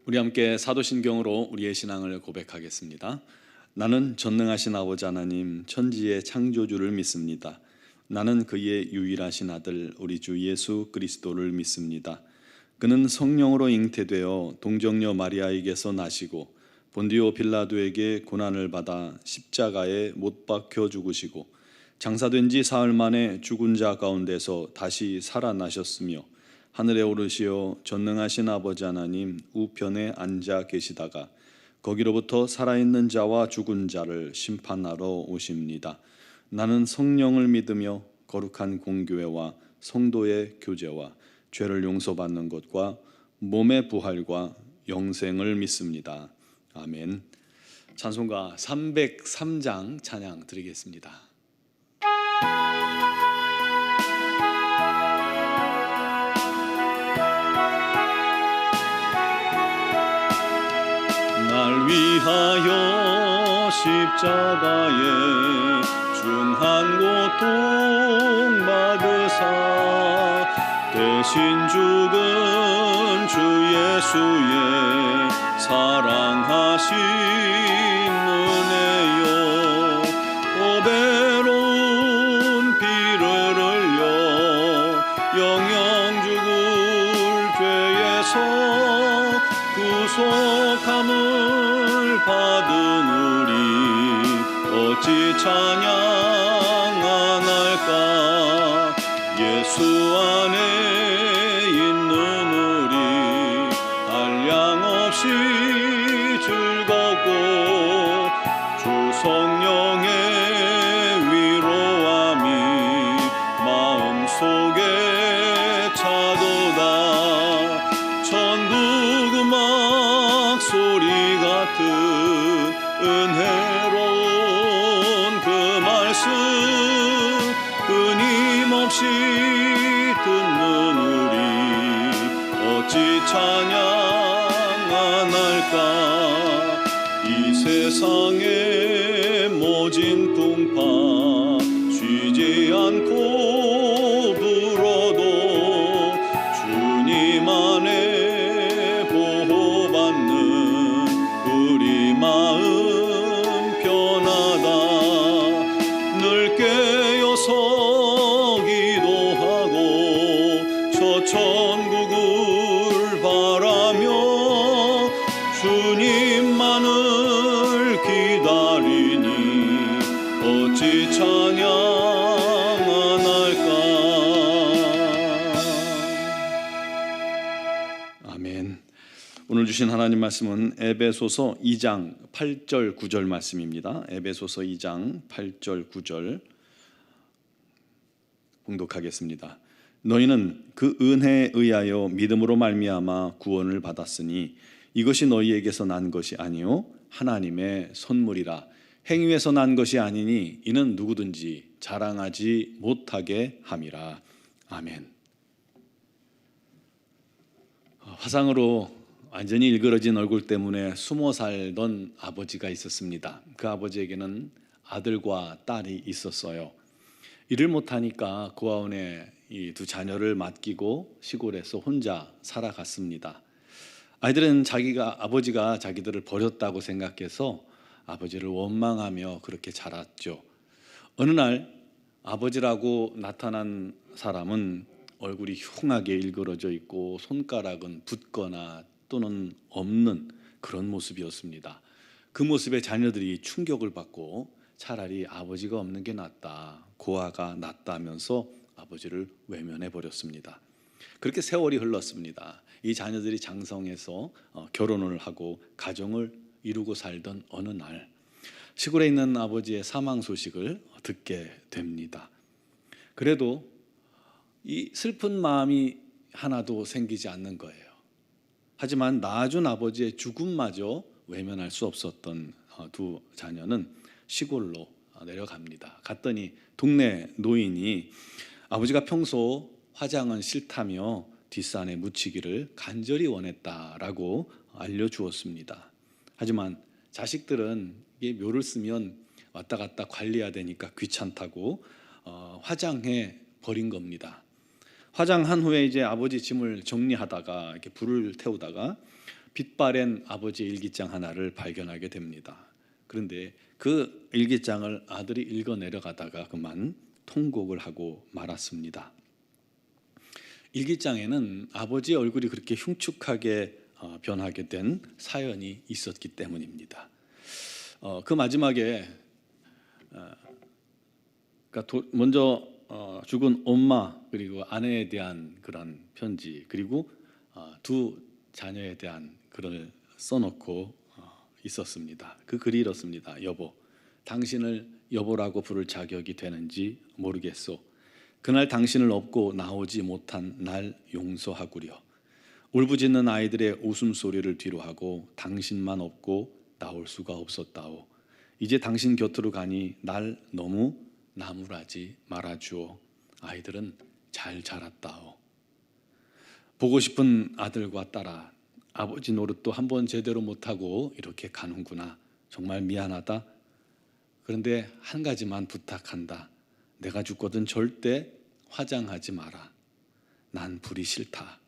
우리 함께 사도신경으로 우리의 신앙을 고백하겠습니다. 나는 전능하신 아버지 하나님 천지의 창조주를 믿습니다. 나는 그의 유일하신 아들 우리 주 예수 그리스도를 믿습니다. 그는 성령으로 잉태되어 동정녀 마리아에게서 나시고 본디오 빌라도에게 고난을 받아 십자가에 못 박혀 죽으시고 장사된 지 사흘 만에 죽은 자 가운데서 다시 살아나셨으며 하늘에 오르시어 전능하신 아버지 하나님 우편에 앉아 계시다가 거기로부터 살아있는 자와 죽은 자를 심판하러 오십니다. 나는 성령을 믿으며 거룩한 공교회와 성도의 교제와 죄를 용서받는 것과 몸의 부활과 영생을 믿습니다. 아멘. 찬송가 303장 찬양 드리겠습니다. 날 위하여 십자가에 중한 고통 받으사 대신 죽은 주 예수의 사랑하신 은혜요 오배로운 피를 흘려 영영 죽을 죄에서 구속함을 받은 우리 어찌 찬양 안 할까 예수 안에 있는 우리 한량없이 즐겁고 주 성령의 위로함이 마음속에 차도다 천국 음악 소리 같은 은혜로운 그 말씀 끊임없이 듣는 우리 어찌 찬양 안 할까 이 세상의 모진 풍파 쉬지 않고 불어도 주님 안에 보호받는 우리 마음 편하다 늘 깨어서 기도하고 저 천국을 바라며 주님만을 기다리니 어찌 찬양 안 할까 아멘. 오늘 주신 하나님 말씀은 에베소서 2장 8절 9절 말씀입니다. 에베소서 2장 8절 9절 봉독하겠습니다. 너희는 그 은혜에 의하여 믿음으로 말미암아 구원을 받았으니 이것이 너희에게서 난 것이 아니요 하나님의 선물이라 행위에서 난 것이 아니니 이는 누구든지 자랑하지 못하게 함이라. 아멘. 화상으로 완전히 일그러진 얼굴 때문에 숨어 살던 아버지가 있었습니다. 그 아버지에게는 아들과 딸이 있었어요. 일을 못하니까 고아원에 이 두 자녀를 맡기고 시골에서 혼자 살아갔습니다. 아이들은 아버지가 자기들을 버렸다고 생각해서 아버지를 원망하며 그렇게 자랐죠. 어느 날 아버지라고 나타난 사람은 얼굴이 흉하게 일그러져 있고 손가락은 붓거나 또는 없는 그런 모습이었습니다. 그 모습에 자녀들이 충격을 받고 차라리 아버지가 없는 게 낫다, 고아가 낫다면서 아버지를 외면해 버렸습니다. 그렇게 세월이 흘렀습니다. 이 자녀들이 장성해서 결혼을 하고 가정을 이루고 살던 어느 날 시골에 있는 아버지의 사망 소식을 듣게 됩니다. 그래도 이 슬픈 마음이 하나도 생기지 않는 거예요. 하지만 낳아준 아버지의 죽음마저 외면할 수 없었던 두 자녀는 시골로 내려갑니다. 갔더니 동네 노인이 아버지가 평소 화장은 싫다며 뒷산에 묻히기를 간절히 원했다라고 알려주었습니다. 하지만 자식들은 이게 묘를 쓰면 왔다 갔다 관리해야 되니까 귀찮다고 화장해 버린 겁니다. 화장한 후에 이제 아버지 짐을 정리하다가 이렇게 불을 태우다가 빛바랜 아버지의 일기장 하나를 발견하게 됩니다. 그런데 그 일기장을 아들이 읽어 내려가다가 그만 통곡을 하고 말았습니다. 일기장에는 아버지의 얼굴이 그렇게 흉측하게 변하게 된 사연이 있었기 때문입니다. 그 마지막에 그러니까 먼저 죽은 엄마 그리고 아내에 대한 그런 편지, 그리고 두 자녀에 대한 글을 써놓고 있었습니다. 그 글이 이렇습니다. 여보, 당신을 여보라고 부를 자격이 되는지 모르겠소. 그날 당신을 업고 나오지 못한 날 용서하구려. 울부짖는 아이들의 웃음소리를 뒤로하고 당신만 업고 나올 수가 없었다오. 이제 당신 곁으로 가니 날 너무 나무라지 말아주오. 아이들은 잘 자랐다오. 보고 싶은 아들과 딸아, 아버지 노릇도 한번 제대로 못하고 이렇게 가는구나. 정말 미안하다. 그런데 한 가지만 부탁한다. 내가 죽거든 절대 화장하지 마라. 난 불이 싫다.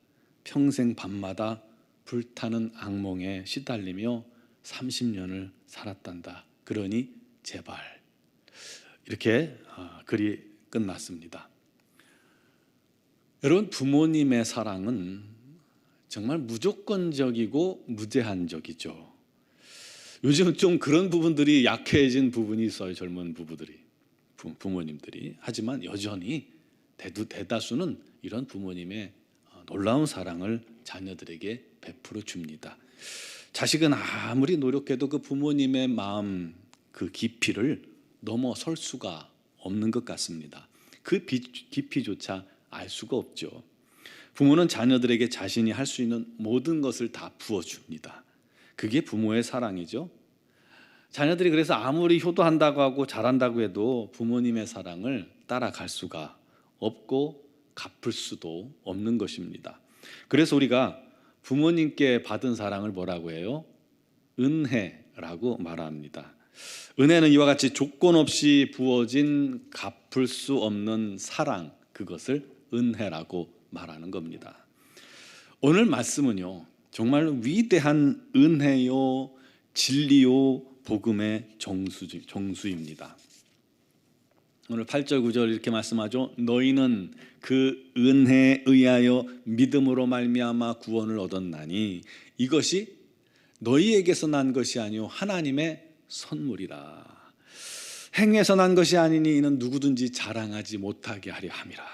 평생 밤마다 불타는 악몽에 시달리며 30년을 살았단다. 그러니 제발. 이렇게 글이 끝났습니다. 여러분, 부모님의 사랑은 정말 무조건적이고 무제한적이죠. 요즘은 좀 그런 부분들이 약해진 부분이 있어요. 젊은 부모님들이. 하지만 여전히 대다수는 이런 부모님의 놀라운 사랑을 자녀들에게 베풀어 줍니다. 자식은 아무리 노력해도 그 부모님의 마음 그 깊이를 넘어설 수가 없는 것 같습니다. 그 깊이조차 알 수가 없죠. 부모는 자녀들에게 자신이 할 수 있는 모든 것을 다 부어줍니다. 그게 부모의 사랑이죠. 자녀들이 그래서 아무리 효도한다고 하고 잘한다고 해도 부모님의 사랑을 따라갈 수가 없고 갚을 수도 없는 것입니다. 그래서 우리가 부모님께 받은 사랑을 뭐라고 해요? 은혜라고 말합니다. 은혜는 이와 같이 조건 없이 부어진 갚을 수 없는 사랑, 그것을 은혜라고 말하는 겁니다. 오늘 말씀은요, 정말 위대한 은혜요, 진리요, 복음의 정수입니다. 오늘 8절 9절 이렇게 말씀하죠. 너희는 그 은혜에 의하여 믿음으로 말미암아 구원을 얻었나니 이것이 너희에게서 난 것이 아니요 하나님의 선물이라. 행위에서 난 것이 아니니 이는 누구든지 자랑하지 못하게 하려 함이라.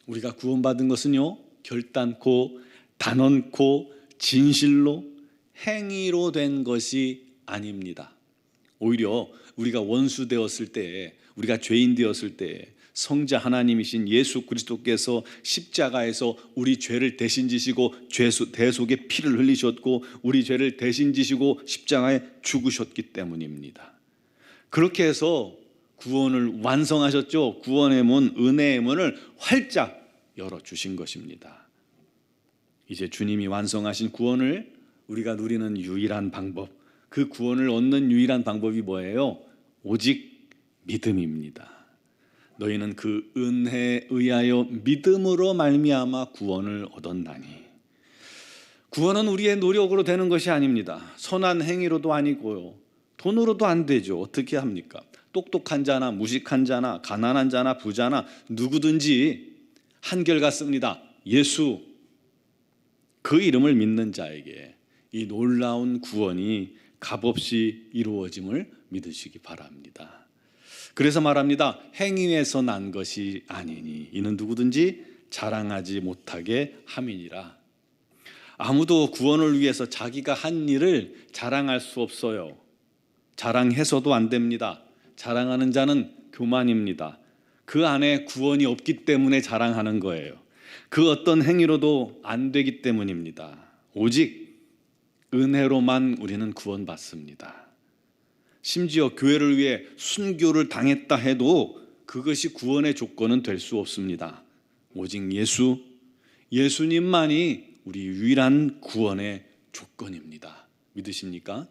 우리가 구원받은 것은요, 결단코 단언코 진실로 행위로 된 것이 아닙니다. 오히려 우리가 원수 되었을 때, 우리가 죄인 되었을 때 성자 하나님이신 예수 그리스도께서 십자가에서 우리 죄를 대신 지시고 대속의 피를 흘리셨고 우리 죄를 대신 지시고 십자가에 죽으셨기 때문입니다. 그렇게 해서 구원을 완성하셨죠. 구원의 문, 은혜의 문을 활짝 열어주신 것입니다. 이제 주님이 완성하신 구원을 우리가 누리는 유일한 방법, 그 구원을 얻는 유일한 방법이 뭐예요? 오직 믿음입니다. 너희는 그 은혜에 의하여 믿음으로 말미암아 구원을 얻었나니. 구원은 우리의 노력으로 되는 것이 아닙니다. 선한 행위로도 아니고요, 돈으로도 안 되죠. 어떻게 합니까? 똑똑한 자나 무식한 자나 가난한 자나 부자나 누구든지 한결같습니다. 예수, 그 이름을 믿는 자에게 이 놀라운 구원이 값없이 이루어짐을 믿으시기 바랍니다. 그래서 말합니다. 행위에서 난 것이 아니니 이는 누구든지 자랑하지 못하게 함이니라. 아무도 구원을 위해서 자기가 한 일을 자랑할 수 없어요. 자랑해서도 안 됩니다. 자랑하는 자는 교만입니다. 그 안에 구원이 없기 때문에 자랑하는 거예요. 그 어떤 행위로도 안 되기 때문입니다. 오직 은혜로만 우리는 구원받습니다. 심지어 교회를 위해 순교를 당했다 해도 그것이 구원의 조건은 될 수 없습니다. 오직 예수님만이 우리 유일한 구원의 조건입니다. 믿으십니까?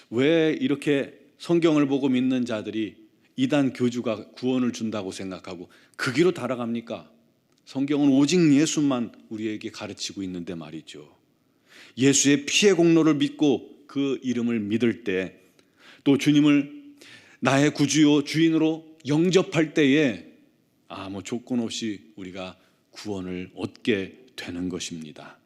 왜 이렇게 성경을 보고 믿는 자들이 이단 교주가 구원을 준다고 생각하고 그 길로 따라갑니까? 성경은 오직 예수만 우리에게 가르치고 있는데 말이죠. 예수의 피의 공로를 믿고 그 이름을 믿을 때, 또 주님을 나의 구주요 주인으로 영접할 때에 아무 조건 없이 우리가 구원을 얻게 되는 것입니다.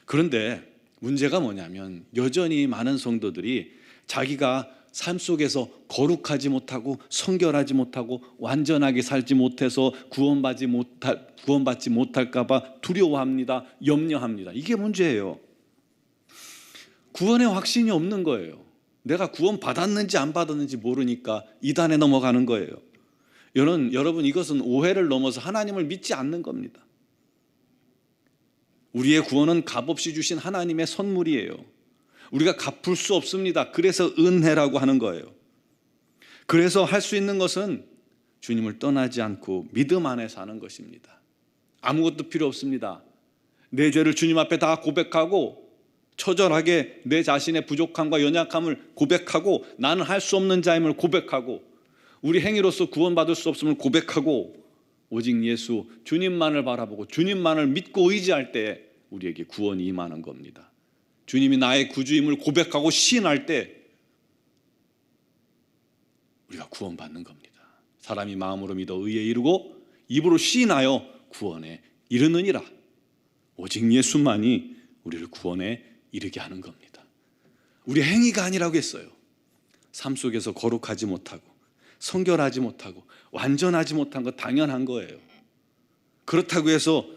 그런데 문제가 뭐냐면 여전히 많은 성도들이 자기가 삶 속에서 거룩하지 못하고 성결하지 못하고 완전하게 살지 못해서 구원받지 못할까 봐 두려워합니다. 염려합니다. 이게 문제예요. 구원의 확신이 없는 거예요. 내가 구원 받았는지 안 받았는지 모르니까 이단에 넘어가는 거예요. 여러분 이것은 오해를 넘어서 하나님을 믿지 않는 겁니다. 우리의 구원은 값없이 주신 하나님의 선물이에요. 우리가 갚을 수 없습니다. 그래서 은혜라고 하는 거예요. 그래서 할 수 있는 것은 주님을 떠나지 않고 믿음 안에 사는 것입니다. 아무것도 필요 없습니다. 내 죄를 주님 앞에 다 고백하고 처절하게 내 자신의 부족함과 연약함을 고백하고 나는 할 수 없는 자임을 고백하고 우리 행위로서 구원받을 수 없음을 고백하고 오직 예수 주님만을 바라보고 주님만을 믿고 의지할 때 우리에게 구원이 임하는 겁니다. 주님이 나의 구주임을 고백하고 시인할 때 우리가 구원받는 겁니다. 사람이 마음으로 믿어 의에 이르고 입으로 시인하여 구원에 이르느니라. 오직 예수만이 우리를 구원에 이르게 하는 겁니다. 우리 행위가 아니라고 했어요. 삶 속에서 거룩하지 못하고 성결하지 못하고 완전하지 못한 거 당연한 거예요. 그렇다고 해서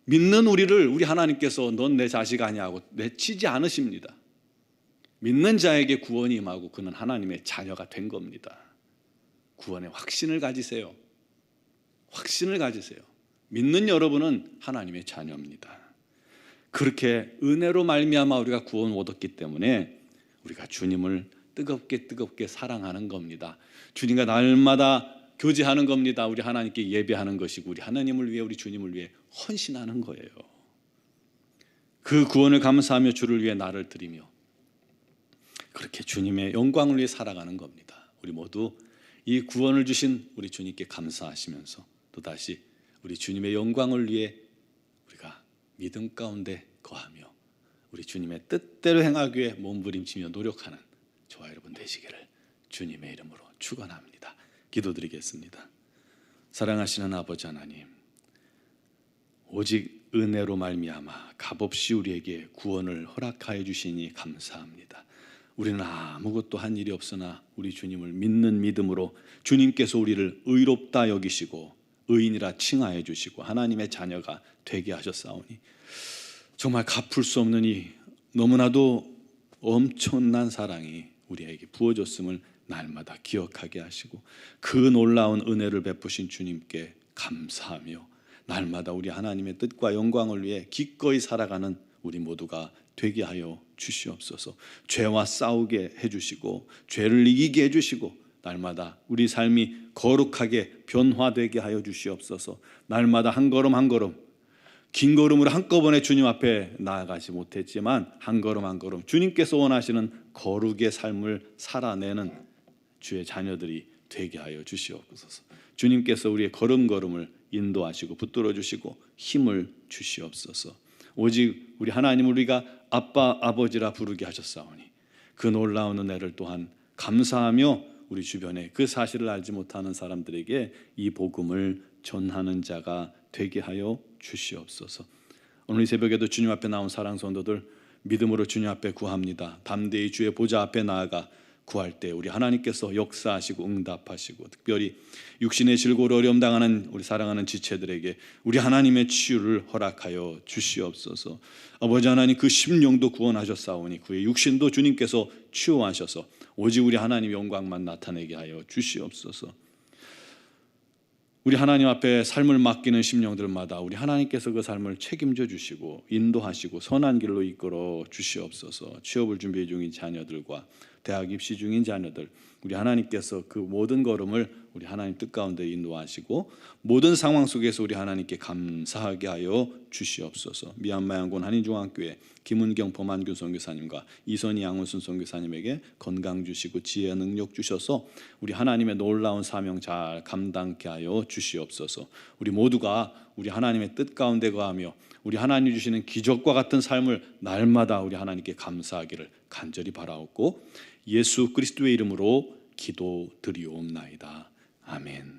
믿는 우리 하나님께서 넌 내 자식 아니야 하고 내치지 않으십니다. 믿는 자에게 구원이 임하고 그는 하나님의 자녀가 된 겁니다. 구원의 확신을 가지세요. 확신을 가지세요. 믿는 여러분은 하나님의 자녀입니다. 그렇게 은혜로 말미암아 우리가 구원 얻었기 때문에 우리가 주님을 뜨겁게 사랑하는 겁니다. 주님과 날마다 교제하는 겁니다. 우리 하나님께 예배하는 것이고 우리 하나님을 위해 우리 주님을 위해 헌신하는 거예요. 그 구원을 감사하며 주를 위해 나를 드리며 그렇게 주님의 영광을 위해 살아가는 겁니다. 우리 모두 이 구원을 주신 우리 주님께 감사하시면서 또다시 우리 주님의 영광을 위해 우리가 믿음 가운데 거하며 우리 주님의 뜻대로 행하기 위해 몸부림치며 노력하는 저와 여러분 되시기를 주님의 이름으로 축원합니다. 기도드리겠습니다. 사랑하시는 아버지 하나님, 오직 은혜로 말미암아 값없이 우리에게 구원을 허락하여 주시니 감사합니다. 우리는 아무것도 한 일이 없으나 우리 주님을 믿는 믿음으로 주님께서 우리를 의롭다 여기시고 의인이라 칭하여 주시고 하나님의 자녀가 되게 하셨사오니 정말 갚을 수 없는 이 너무나도 엄청난 사랑이 우리에게 부어졌음을 날마다 기억하게 하시고 그 놀라운 은혜를 베푸신 주님께 감사하며 날마다 우리 하나님의 뜻과 영광을 위해 기꺼이 살아가는 우리 모두가 되게 하여 주시옵소서. 죄와 싸우게 해주시고 죄를 이기게 해주시고 날마다 우리 삶이 거룩하게 변화되게 하여 주시옵소서. 날마다 한 걸음 한 걸음 긴 걸음으로 한꺼번에 주님 앞에 나아가지 못했지만 한 걸음 한 걸음 주님께서 원하시는 거룩의 삶을 살아내는 주의 자녀들이 되게 하여 주시옵소서. 주님께서 우리의 걸음걸음을 인도하시고 붙들어 주시고 힘을 주시옵소서. 오직 우리 하나님을 우리가 아빠 아버지라 부르게 하셨사오니 그 놀라운 은혜를 또한 감사하며 우리 주변에 그 사실을 알지 못하는 사람들에게 이 복음을 전하는 자가 되게 하여 주시옵소서. 오늘 이 새벽에도 주님 앞에 나온 사랑 성도들 믿음으로 주님 앞에 구합니다. 담대히 주의 보좌 앞에 나아가 구할 때 우리 하나님께서 역사하시고 응답하시고 특별히 육신의 질고를 어려움 당하는 우리 사랑하는 지체들에게 우리 하나님의 치유를 허락하여 주시옵소서. 아버지 하나님 그 심령도 구원하셨사오니 그의 육신도 주님께서 치유하셔서 오직 우리 하나님 영광만 나타내게 하여 주시옵소서. 우리 하나님 앞에 삶을 맡기는 심령들마다 우리 하나님께서 그 삶을 책임져 주시고 인도하시고 선한 길로 이끌어 주시옵소서. 취업을 준비 중인 자녀들과 대학 입시 중인 자녀들 우리 하나님께서 그 모든 걸음을 우리 하나님 뜻 가운데 인도하시고 모든 상황 속에서 우리 하나님께 감사하게 하여 주시옵소서. 미얀마 양곤 한인중앙교회 김은경 범한균 선교사님과 이선희 양원순 선교사님에게 건강 주시고 지혜 능력 주셔서 우리 하나님의 놀라운 사명 잘 감당케 하여 주시옵소서. 우리 모두가 우리 하나님의 뜻 가운데 거하며 우리 하나님 주시는 기적과 같은 삶을 날마다 우리 하나님께 감사하기를 간절히 바라옵고 예수 그리스도의 이름으로 기도드리옵나이다. 아멘.